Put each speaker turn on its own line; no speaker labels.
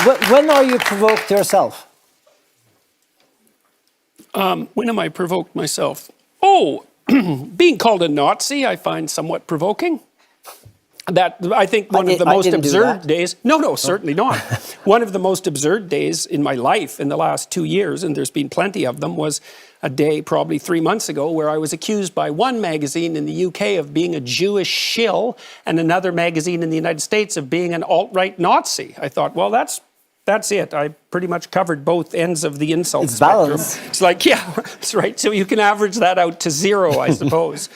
When are you provoked yourself?
When am I provoked myself? Oh, being called a Nazi, I find somewhat provoking. That, I think, one of the most absurd days. No, certainly not. One of the most absurd days in my life in the last 2 years, and there's been plenty of them, was a day probably 3 months ago where I was accused by one magazine in the UK of being a Jewish shill and another magazine in the United States of being an alt-right Nazi. I thought, well, that's it. I pretty much covered both ends of the insult spectrum.
Balance.
It's like, yeah, that's right. So you can average that out to 0, I suppose.